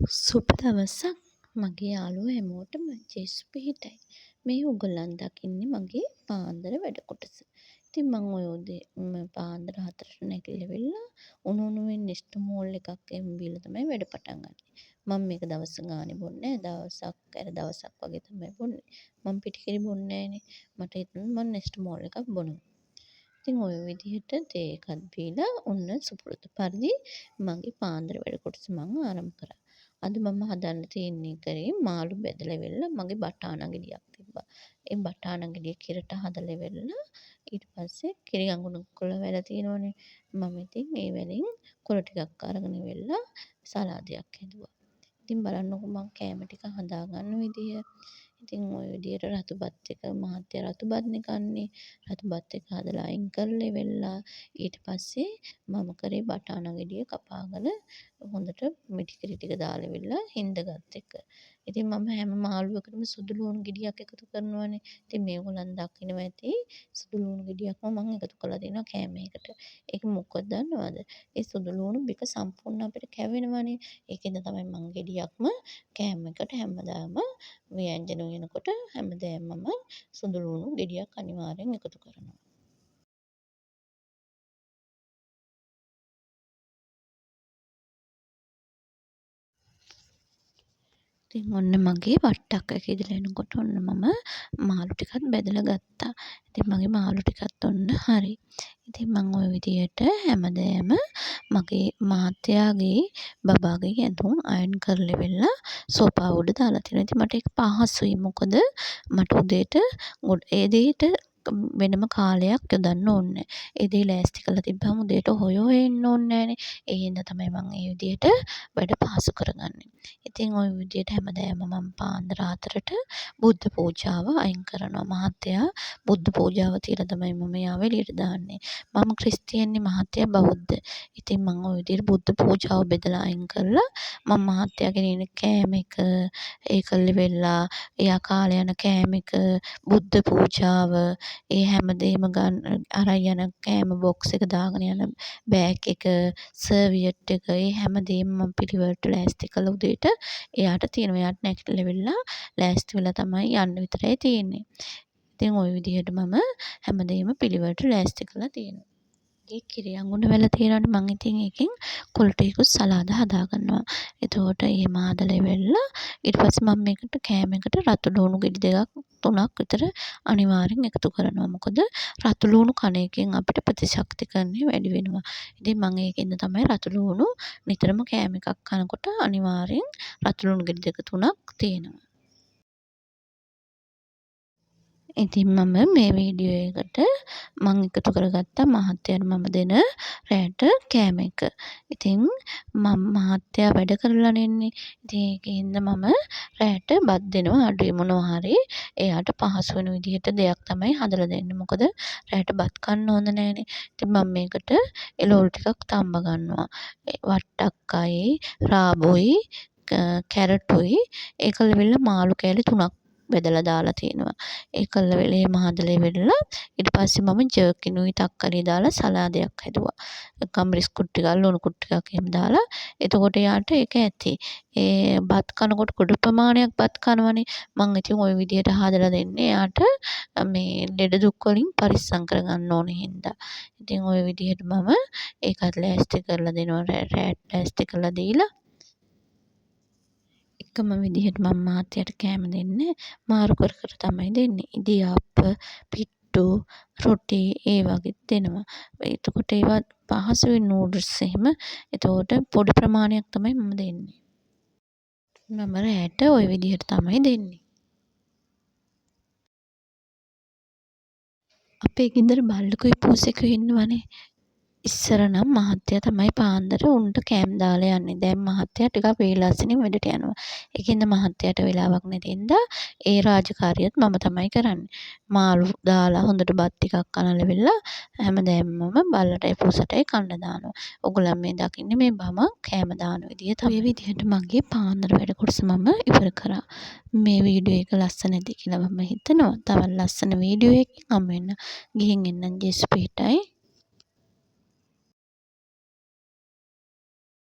සුබ දවසක් මගේ යාළුවෝ හැමෝටම ජේසු පිහිටයි. මේ ඔයගොල්ලන් දකින්නේ මගේ පාන්දර වැඩ කොටස. ඉතින් මම ඔය උදේ පාන්දර 4ට නැගිටලා උණු නෙස්ටමෝල් එකක් එහෙම බීලා තමයි වැඩ පටන් ගන්නේ. මම මේක දවස් ගානේ බොන්නේ නැහැ. දවසක් වගේ තමයි බොන්නේ. මම පිටිකිරි බොන්නේ නැහනේ. මට හිතුණා මම නෙස්ටමෝල් එකක් බොනවා. ඉතින් ඔය විදිහට තේ එකක් බීලා ඔන්න සුපුරුදු පරිදි මගේ පාන්දර වැඩ කොටස මම ආරම්භ කරා. අද මම හදන්න තියෙන්නේ කරේ මාළු බෙදලා ඉවරලා මගේ බටාණා ගෙඩියක් තිබ්බා. ඒ බටාණා ගෙඩිය කිරට හදලා ඉවරලා ඊට පස්සේ කිරි අඟුරු කොළ වැල තියෙනවනේ. මම ඉතින් ඒ වලින් කොළ ටිකක් අරගෙන ඉවරලා සලාදයක් හැදුවා. ඉතින් බලන්නකෝ මං කෑම ටික හදාගන්න විදිය. ඉතින් ওই විදියට රතුපත් එක මහත්තයා රතුපත්නේ කන්නේ. රතුපත් එක හදලා අයින් කරලා ඉවරලා ඊට පස්සේ මම කරේ බටාණා ගෙඩිය කපාගෙන හොඳට මිටි කිරි ටික දාලා ඉවරලා හින්දගත් එක. ඉතින් මම හැම මාළුවකටම සුදු ලුණු ගෙඩියක් එකතු කරනවානේ. ඉතින් මේගොල්ලන් දකිනවා ඇති සුදු ලුණු ගෙඩියක්ම මම එකතු කරලා දෙනවා කෑම එකට. ඒක මොකද දන්නවද? ඒ සුදු ලුණු බික සම්පූර්ණ අපිට කැවෙනවනේ. ඒකෙන්ද තමයි මං ගෙඩියක්ම කෑම එකට හැමදාම ව්‍යංජන වෙනකොට හැමදාම මම සුදු ලුණු ගෙඩියක් අනිවාර්යෙන් එකතු කරනවා. ඉතින් ඔන්න මගේ වට්ටක් එක ඉදලා එනකොට ඔන්න මම මාළු ටිකක් බෙදලා ගත්තා. ඉතින් මගේ මාළු ටිකත් ඔන්න හරි. ඉතින් මම ওই විදියට හැමදාම මගේ මහත්තයාගේ බබාගේ ඇඳුම් අයන් කරලා ඉවරලා සෝෆා උඩ දාලා තියෙනවා. ඉතින් මට ඒක පහසුයි. මොකද මට උදේට ඒ දෙයට වෙනම කාලයක් යොදන්න ඕනේ. ඒ දේ ලෑස්ති කරලා තිබ්බම උදේට හොය හොය එන්න ඕනේ නෑනේ. ඒ හින්දා තමයි මම මේ විදියට වැඩ පහසු කරගන්නේ. ඉතින් ওই විදියට හැමදාම මම පාන්දර 4ට බුද්ධ පූජාව අයින් කරනවා. මහත්තයා බුද්ධ පූජාව තියලා තමයි මම යාව එළියට දාන්නේ. මම ක්‍රිස්තියානි මහත්තයා බෞද්ධ. ඉතින් මම ওই විදියට බුද්ධ පූජාව බෙදලා අයින් කරලා මම මහත්තයාගෙන ඉන්න කෑම එක ඒ කල්ලි වෙලා එයා කාලේ යන කෑම එක බුද්ධ පූජාව ඒ හැමදේම ගන්න අරන් යන කෑම බොක්ස් එක දාගෙන යන බෑග් එක සර්වියට් එක ඒ හැමදේම මම පිළිවෙලට ලෑස්ති කළ උදේට එයාට තියෙනවා. එයාට නැගිටලා වෙලා ලෑස්ති වෙලා තමයි යන්න විතරයි තියෙන්නේ. ඉතින් ওই විදිහට මම හැමදේම පිළිවෙලට ලෑස්ති කරලා තියෙනවා. ඒ කිරි අඟුරු වෙලා තියෙනවනේ මම ඉතින් ඒකෙන් කොළ ටිකකුත් සලාද හදා ගන්නවා. එතකොට එහෙම හදලා ඉවරලා ඊට පස්සේ මම මේකට කෑමකට රතු ලුණු ගෙඩි දෙකක් තුනක් විතර අනිවාර්යෙන් එකතු කරනවා. මොකද රතු ලුණු කන එකෙන් අපිට ප්‍රතිශක්තිකරණය වැඩි වෙනවා. ඉතින් මම ඒකෙන්ද තමයි රතු ලුණු නිතරම කෑම එකක් කනකොට අනිවාර්යෙන් රතු ලුණු ගෙඩි දෙක තුනක් තියෙනවා. ඉතින් මම මේ වීඩියෝ එකට මම එකතු කරගත්තා මහත්තයාට මම දෙන රෑට කෑම එක. ඉතින් මම මහත්තයා වැඩ කරලානේ එන්නේ. ඉතින් ඒකින්ද මම රෑට බත් දෙනවා අඩුයි මොනවා හරි එයාට පහසු වෙන විදිහට දෙයක් තමයි හදලා දෙන්නේ. මොකද රෑට බත් කන්න හොඳ නැහැනේ. ඉතින් මම මේකට එළවලු ටිකක් තම්බ ගන්නවා. වට්ටක්කයි, රාබෝයි, කැරටුයි ඒකල වෙල මාළු කෑලි 3ක් බෙදලා දාලා තියෙනවා. ඒකල වෙලේ මහදලා ඉවරලා ඊට පස්සේ මම ජර්කිනුයි තක්කලි දාලා සලාදයක් හැදුවා. කම්රිස් කුට් ටිකක් ලුණු කුට් ටිකක් එහෙම දාලා එතකොට යාට ඒක ඇති. ඒ බත් කනකොට කුඩු ප්‍රමාණයක් බත් කනවනේ. මම ඉතින් ওই විදියට හදලා දෙන්නේ යාට මේ ලෙඩ දුක් වලින් පරිස්සම් කරගන්න ඕන හින්දා. ඉතින් ওই විදියට මම ඒකත් ලෑස්ති කරලා දෙනවා රෑට ලෑස්ති කරලා දීලා එකම විදිහට මම මහත්තයාට කෑම දෙන්නේ මාරු කර කර තමයි දෙන්නේ. ඉදියාප්ප, පිට්ටු, රොටි ඒ වගේත් දෙනවා. එතකොට ඒවා පහසුවෙන් නූඩ්ල්ස් එහෙම. එතකොට පොඩි ප්‍රමාණයක් තමයි මම දෙන්නේ. මම රෑට ওই විදිහට තමයි දෙන්නේ. අපේ ගෙදර බල්ලකුයි පූසෙකුයි ඉන්නවනේ. ඉස්සර නම් මහත්තයා තමයි පාන්දර උන්ට කෑම් දාලා යන්නේ. දැන් මහත්තයා ටිකක් වේලාසනින් වැඩට යනවා. ඒකින්ද මහත්තයාට වෙලාවක් නැති හින්දා ඒ රාජකාරියත් මම තමයි කරන්නේ. මාළු දාලා හොඳට බත් ටිකක් කනලා වෙලා හැමදාම මම බල්ලටයි පූසටයි කන්න දානවා. ඔයගොල්ලන් මේ දකින්නේ මේ බම කෑම දාන විදිය තමයි. මේ විදිහට මගේ පාන්දර වැඩ කොටස මම ඉවර කරා. මේ වීඩියෝ එක ලස්සන නැති කියලා මම හිතනවා. තවත් ලස්සන වීඩියෝ එකකින් හමු වෙන්න. ගිහින් එන්නම් ජේසු පිටයි.